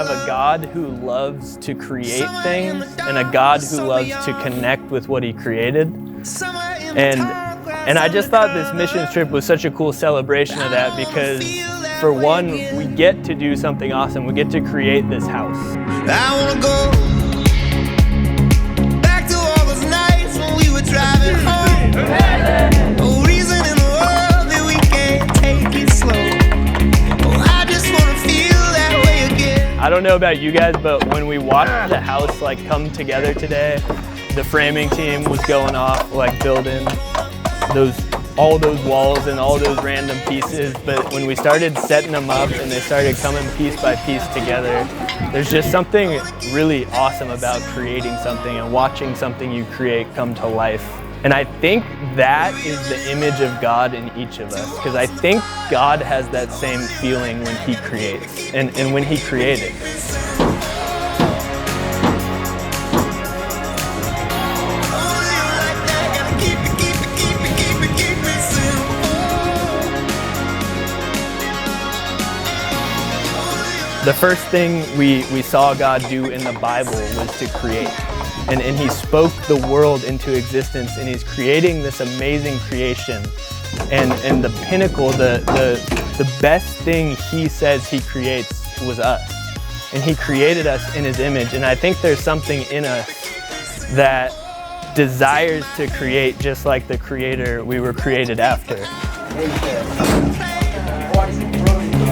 have a God who loves to create things and a God who loves to connect with what he created. And I just thought this missions trip was such a cool celebration of that, because for one, we get to do something awesome. We get to create this house. I wanna go back to all those nights when we were driving home. No reason in the world that we can't take it slow. Oh, I just wanna feel that way again. I don't know about you guys, but when we watched the house come together today, the framing team was going off, building all those walls and all those random pieces, but when we started setting them up and they started coming piece by piece together, there's just something really awesome about creating something and watching something you create come to life. And I think that is the image of God in each of us, because I think God has that same feeling when he creates and when he created. The first thing we saw God do in the Bible was to create. And he spoke the world into existence, and he's creating this amazing creation. And the pinnacle, the best thing he says he creates was us. And he created us in his image. And I think there's something in us that desires to create just like the creator we were created after.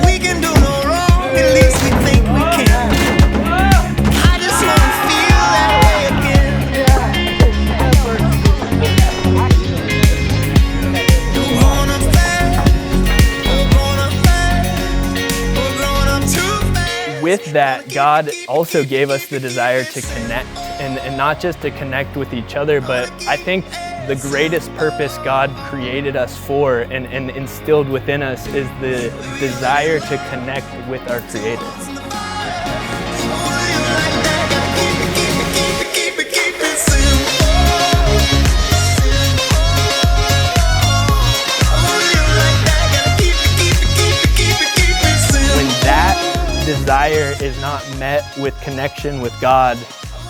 We can do no wrong, at least we think we can. I just wanna feel that way again. We're growing up fast, we're growing up fast, we're growing up too fast. With that, God also gave us the desire to connect, and not just to connect with each other, but I think the greatest purpose God created us for and instilled within us is the desire to connect with our Creator. When that desire is not met with connection with God,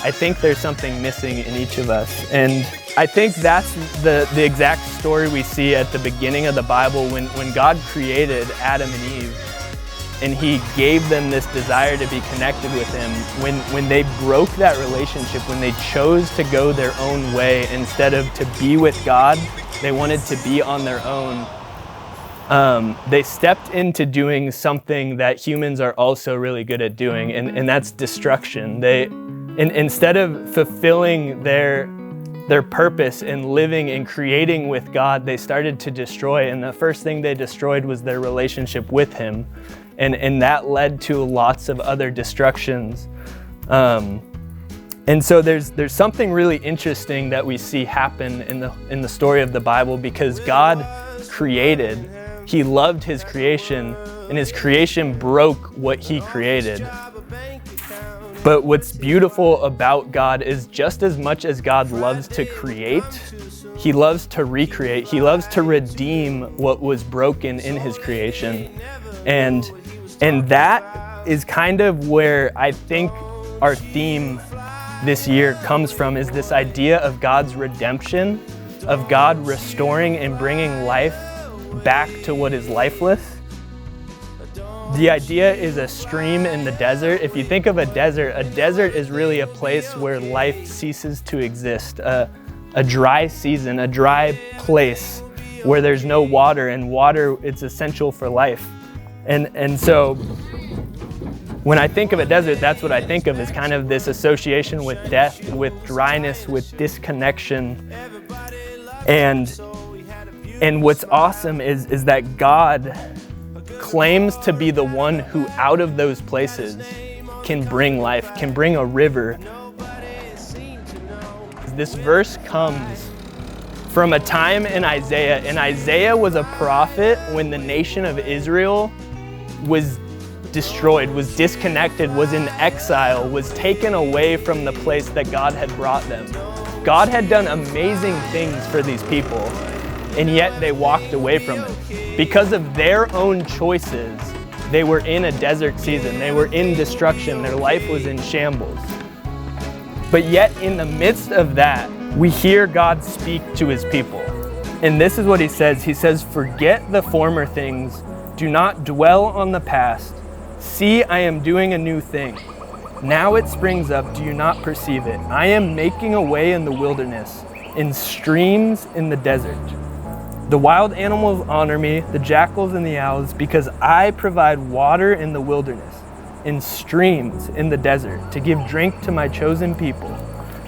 I think there's something missing in each of us. And I think that's the exact story we see at the beginning of the Bible when God created Adam and Eve, and he gave them this desire to be connected with him. When they broke that relationship, when they chose to go their own way instead of to be with God, they wanted to be on their own. They stepped into doing something that humans are also really good at doing, and that's destruction. Instead of fulfilling their purpose in living and creating with God, they started to destroy, and the first thing they destroyed was their relationship with him, and that led to lots of other destructions. And so there's something really interesting that we see happen in the story of the Bible, because God created, he loved his creation, and his creation broke what he created. But what's beautiful about God is just as much as God loves to create, he loves to recreate. He loves to redeem what was broken in his creation. And that is kind of where I think our theme this year comes from, is this idea of God's redemption, of God restoring and bringing life back to what is lifeless. The idea is a stream in the desert. If you think of a desert is really a place where life ceases to exist. A dry season, a dry place where there's no water, and water, it's essential for life. And so when I think of a desert, that's what I think of, is kind of this association with death, with dryness, with disconnection. And what's awesome is that God claims to be the one who out of those places can bring life, can bring a river. This verse comes from a time in Isaiah, and Isaiah was a prophet when the nation of Israel was destroyed, was disconnected, was in exile, was taken away from the place that God had brought them. God had done amazing things for these people, and yet they walked away from it. Because of their own choices, They were in a desert season. They were in destruction. Their life was in shambles. But yet in the midst of that, we hear God speak to his people. And this is what he says. He says, "Forget the former things. Do not dwell on the past. See, I am doing a new thing. Now it springs up. Do you not perceive it? I am making a way in the wilderness, in streams in the desert. The wild animals honor me, the jackals and the owls, because I provide water in the wilderness, in streams in the desert, to give drink to my chosen people,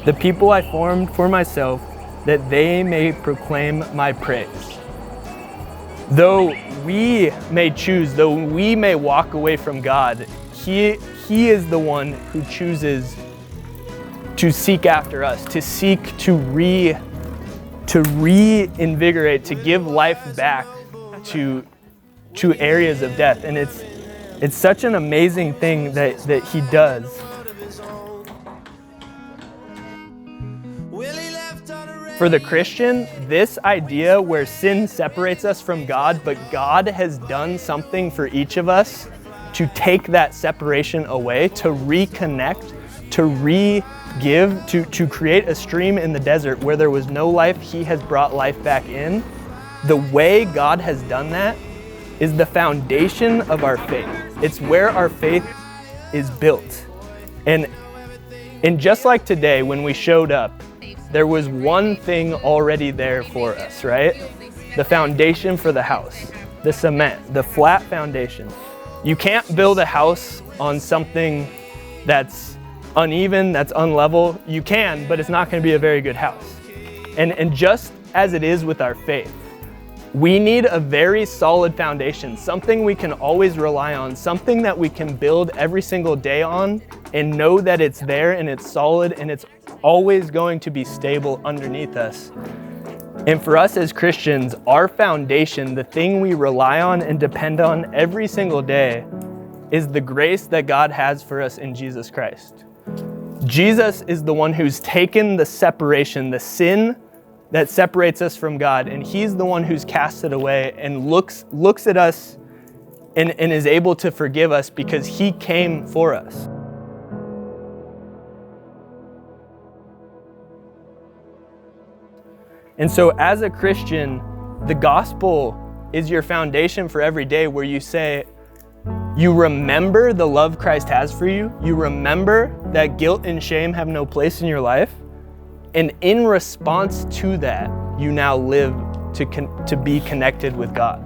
the people I formed for myself, that they may proclaim my praise." Though we may choose, though we may walk away from God, He is the one who chooses to seek after us, to seek to reinvigorate, to give life back to areas of death. And it's such an amazing thing that he does. For the Christian, this idea where sin separates us from God, but God has done something for each of us to take that separation away, to reconnect, to re-give, to create a stream in the desert where there was no life, he has brought life back in. The way God has done that is the foundation of our faith. It's where our faith is built. And just like today, when we showed up, there was one thing already there for us, right? The foundation for the house, the cement, the flat foundation. You can't build a house on something that's uneven, that's unlevel. You can, but it's not going to be a very good house. And just as it is with our faith, we need a very solid foundation, something we can always rely on, something that we can build every single day on and know that it's there and it's solid and it's always going to be stable underneath us. And for us as Christians, our foundation, the thing we rely on and depend on every single day, is the grace that God has for us in Jesus Christ. Jesus is the one who's taken the separation, the sin that separates us from God, and he's the one who's cast it away and looks at us and is able to forgive us because he came for us. And so as a Christian, the gospel is your foundation for every day, where you say, you remember the love Christ has for you. You remember that guilt and shame have no place in your life. And in response to that, you now live to be connected with God.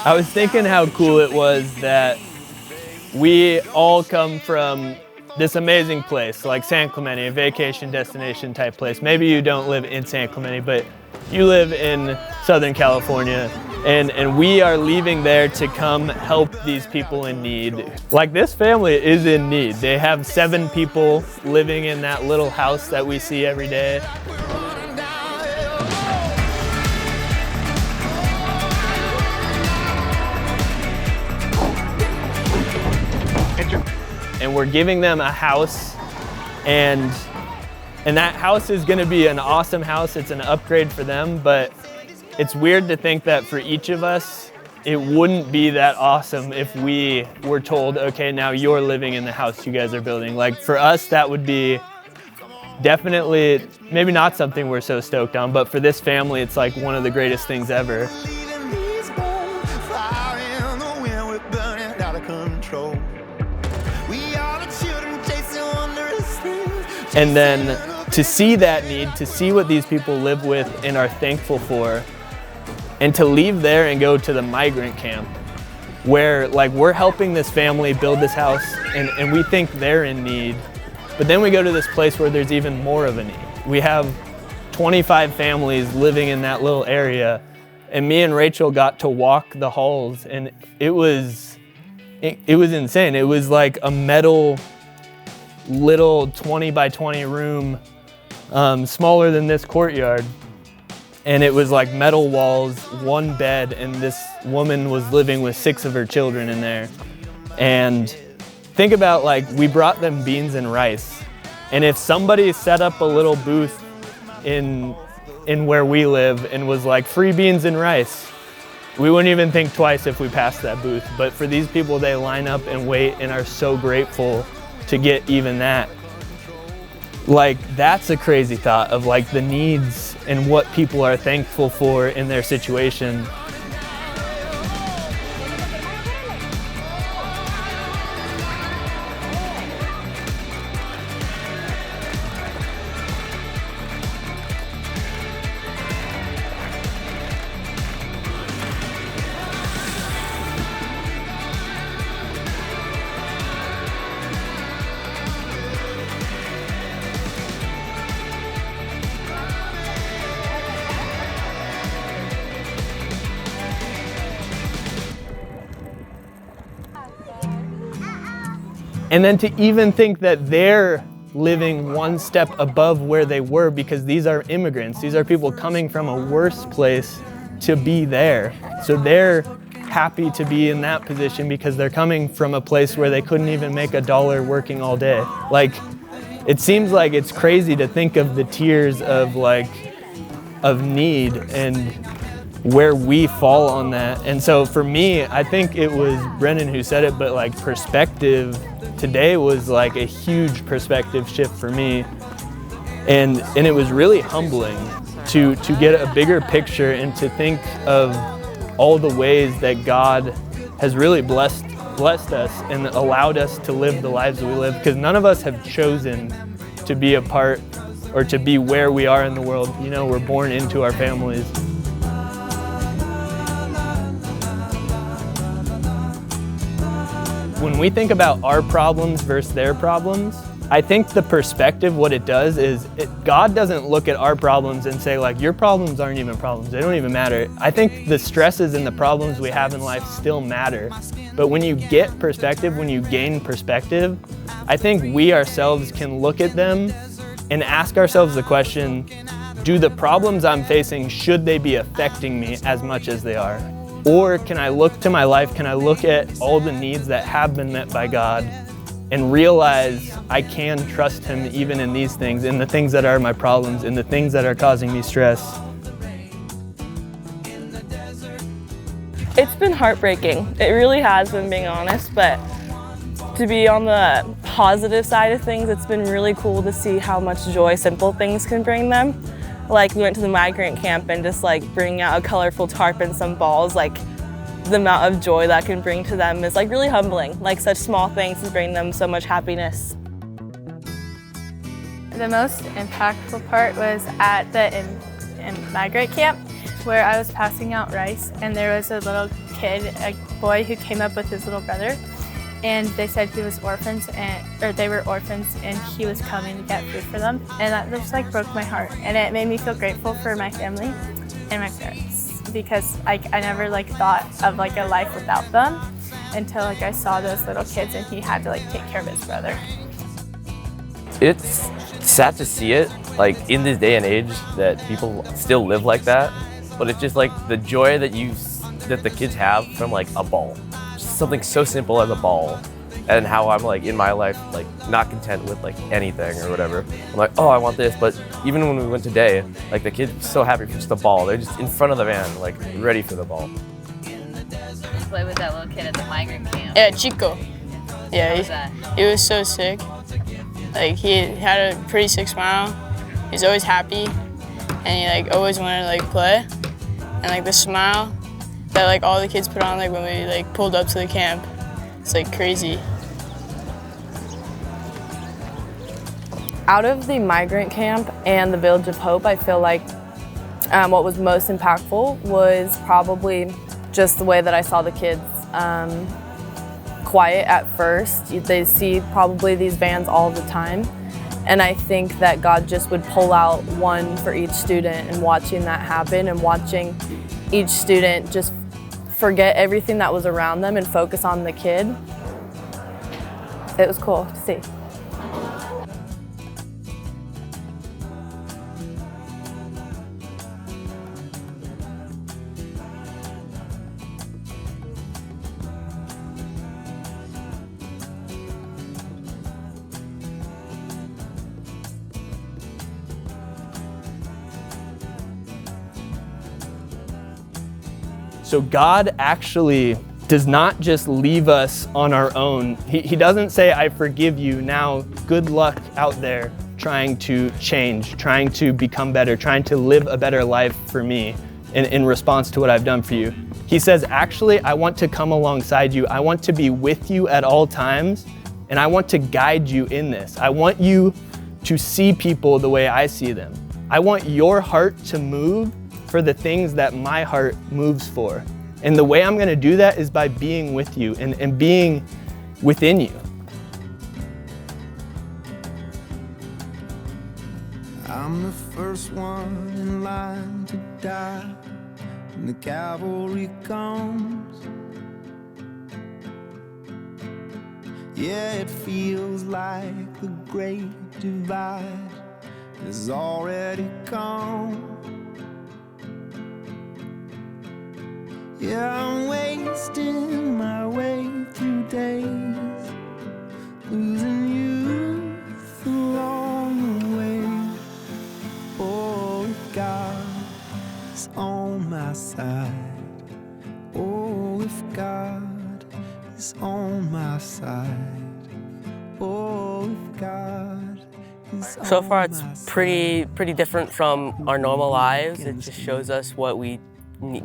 I was thinking how cool it was that we all come from this amazing place like San Clemente, a vacation destination type place. Maybe you don't live in San Clemente, but you live in Southern California, and we are leaving there to come help these people in need. Like, this family is in need. They have 7 people living in that little house that we see every day. And we're giving them a house, and that house is going to be an awesome house. It's an upgrade for them, but it's weird to think that for each of us, it wouldn't be that awesome if we were told, okay, now you're living in the house you guys are building. Like, for us, that would be definitely maybe not something we're so stoked on, but for this family, it's like one of the greatest things ever. And then to see that need, to see what these people live with and are thankful for, and to leave there and go to the migrant camp where, like, we're helping this family build this house and we think they're in need, but then we go to this place where there's even more of a need. We have 25 families living in that little area, and me and Rachel got to walk the halls, and it was insane. It was like a metal little 20 by 20 room, smaller than this courtyard. and it was like metal walls, one bed, and this woman was living with 6 of her children in there. And think about, like, we brought them beans and rice, and if somebody set up a little booth in where we live and was like, free beans and rice, we wouldn't even think twice if we passed that booth. But for these people, they line up and wait and are so grateful to get even that. Like, that's a crazy thought of like the needs and what people are thankful for in their situation. And then to even think that they're living one step above where they were, because these are immigrants. These are people coming from a worse place to be there. So they're happy to be in that position because they're coming from a place where they couldn't even make $1 working all day. Like, it seems like it's crazy to think of the tiers of need and where we fall on that. And so for me, I think it was Brennan who said it, but like perspective today was like a huge perspective shift for me. And it was really humbling to get a bigger picture and to think of all the ways that God has really blessed us and allowed us to live the lives that we live, because none of us have chosen to be a part or to be where we are in the world. You know, we're born into our families. When we think about our problems versus their problems, I think the perspective, what it does is, God doesn't look at our problems and say like, your problems aren't even problems, they don't even matter. I think the stresses and the problems we have in life still matter. But when you get perspective, when you gain perspective, I think we ourselves can look at them and ask ourselves the question, do the problems I'm facing, should they be affecting me as much as they are? Or can I look to my life, can I look at all the needs that have been met by God and realize I can trust Him even in these things, in the things that are my problems, in the things that are causing me stress? It's been heartbreaking. It really has been, being honest, but to be on the positive side of things, it's been really cool to see how much joy simple things can bring them. Like, we went to the migrant camp and just like bringing out a colorful tarp and some balls, like the amount of joy that can bring to them is like really humbling. Like, such small things can bring them so much happiness. The most impactful part was at the migrant camp, where I was passing out rice, and there was a little kid, a boy, who came up with his little brother, and they said he was orphans, they were orphans, and he was coming to get food for them, and that just like broke my heart, and it made me feel grateful for my family and my parents, because I never like thought of like a life without them until like I saw those little kids and he had to like take care of his brother. It's sad to see it, like in this day and age, that people still live like that, but it's just like the joy that the kids have from like a ball. Something so simple as a ball, and how I'm like in my life like not content with like anything or whatever. I'm like, oh, I want this, but even when we went today, like the kids were so happy for just the ball. They're just in front of the van, like ready for the ball. Play with that little kid at the migrant camp. Yeah, Chico. Yeah, that? he was so sick. Like, he had a pretty sick smile. He's always happy, and he like always wanted to like play. And like the smile that like all the kids put on like when we like pulled up to the camp, it's like crazy. Out of the migrant camp and the Village of Hope, I feel like what was most impactful was probably just the way that I saw the kids quiet at first. They see probably these vans all the time, and I think that God just would pull out one for each student, and watching that happen and watching each student just forget everything that was around them and focus on the kid. It was cool to see. So God actually does not just leave us on our own. He doesn't say, I forgive you, now good luck out there trying to change, trying to become better, trying to live a better life for me in response to what I've done for you. He says, actually, I want to come alongside you. I want to be with you at all times, and I want to guide you in this. I want you to see people the way I see them. I want your heart to move for the things that my heart moves for. And the way I'm gonna do that is by being with you and being within you. I'm the first one in line to die when the cavalry comes. Yeah, it feels like the great divide has already come. Yeah, I'm wasting my way through days, losing youth along the way. Oh, if God is on my side. Oh, if God is on my side. Oh, if God is So on far, my it's side. pretty different from our normal lives. It just shows us what we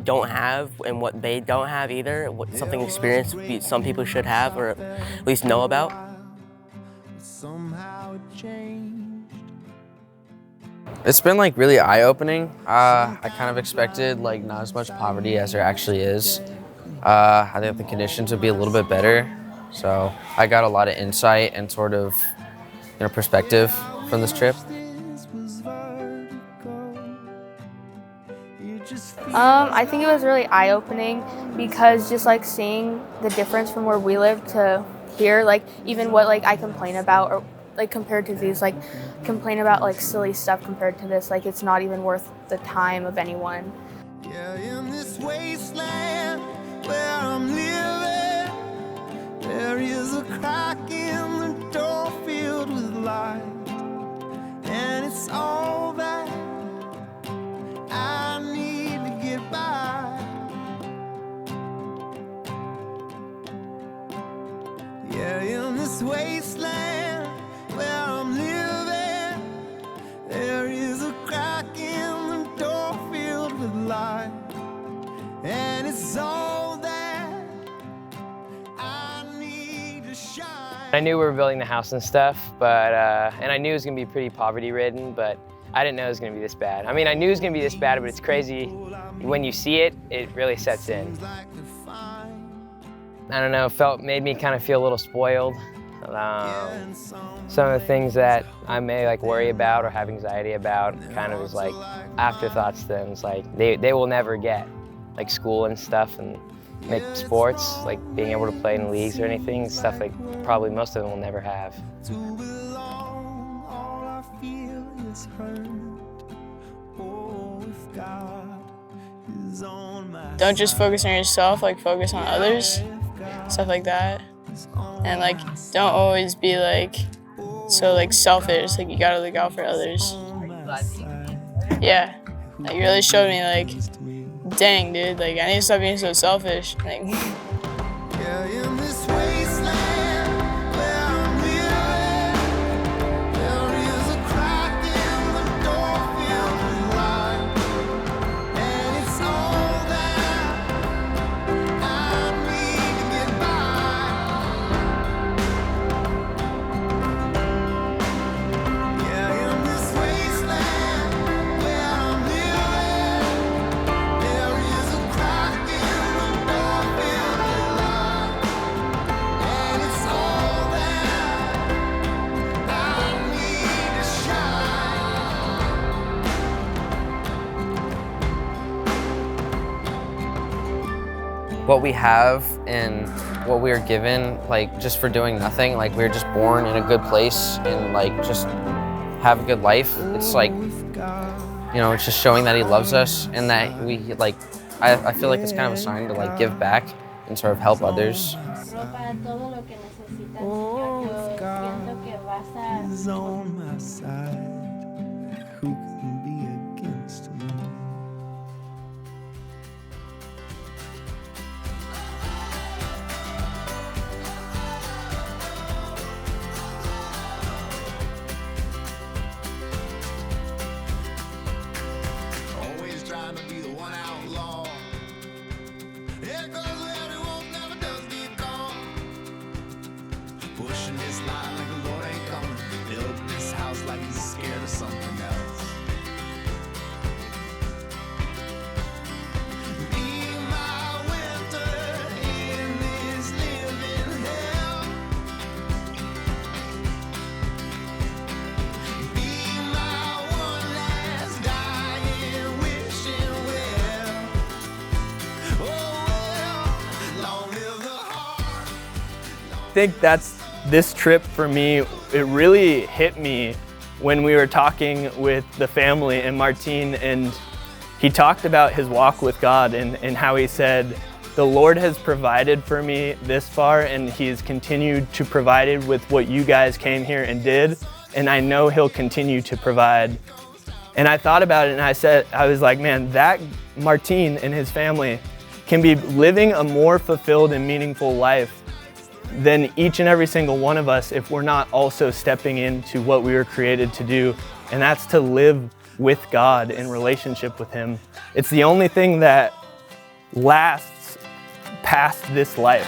don't have and what they don't have either. Something experience some people should have or at least know about. Somehow it changed. It's been like really eye-opening. I kind of expected like not as much poverty as there actually is. I think the conditions would be a little bit better. So I got a lot of insight and sort of perspective from this trip. I think it was really eye-opening because just like seeing the difference from where we live to here, like even what like I complain about or like compared to these, like complain about like silly stuff compared to this, like it's not even worth the time of anyone. Yeah, in this wasteland where I'm living, there is a crack in the door filled with light, and it's all that I need to get by. Yeah, in this wasteland where I'm living, there is a crack in the door filled with light, and it's all that I need to shine. I knew we were building the house and stuff, but and I knew it was gonna be pretty poverty-ridden, but I didn't know it was gonna be this bad. I mean, I knew it was gonna be this bad, but it's crazy. When you see it, it really sets in. I don't know, made me kind of feel a little spoiled. Some of the things that I may like worry about or have anxiety about kind of is like afterthoughts to them. It's like they will never get, like school and stuff and make sports, like being able to play in leagues or anything, stuff like probably most of them will never have. To belong, all I feel is hurt. Oh, if God is on my Don't just focus on yourself, like focus on others, stuff like that. And like, don't always be like, so like selfish, like you gotta look out for others. Yeah, like you really showed me like, dang dude, like I need to stop being so selfish. Like, Yeah, in this wasteland where I'm living, there is a crack in the door filled with light, and it's all that I need to get by. Yeah, in this wasteland where I'm living, there is a crack in the door filled with light, and it's all that I need to shine. What we have and what we are given, like just for doing nothing, like we were just born in a good place and like just have a good life. It's like, it's just showing that he loves us and that we like, I feel like it's kind of a sign to like give back and sort of help others. Is on my side. Who can be against me? think this trip for me, it really hit me when we were talking with the family and Martin, and he talked about his walk with God and how he said, the Lord has provided for me this far, and he's continued to provide it with what you guys came here and did, and I know he'll continue to provide. And I thought about it and I was like, man, that Martin and his family can be living a more fulfilled and meaningful life than each and every single one of us if we're not also stepping into what we were created to do, and that's to live with God in relationship with him. It's the only thing that lasts past this life.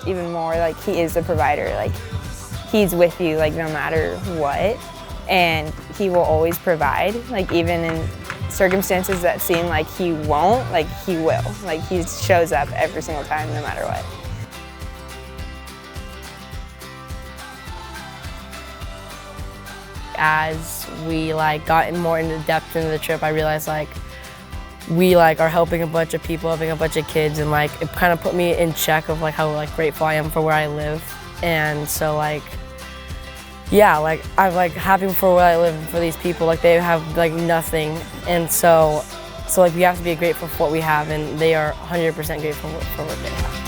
Even more, like, he is the provider. Like, he's with you, like, no matter what, and he will always provide. Like, even in circumstances that seem like he won't, like, he will. Like, he shows up every single time, no matter what. As we got more into depth into the trip, I realized we are helping a bunch of people, helping a bunch of kids, and it kind of put me in check of how grateful I am for where I live. And so yeah, I'm happy for where I live and for these people. They have nothing, and so we have to be grateful for what we have, and they are 100% grateful for what they have.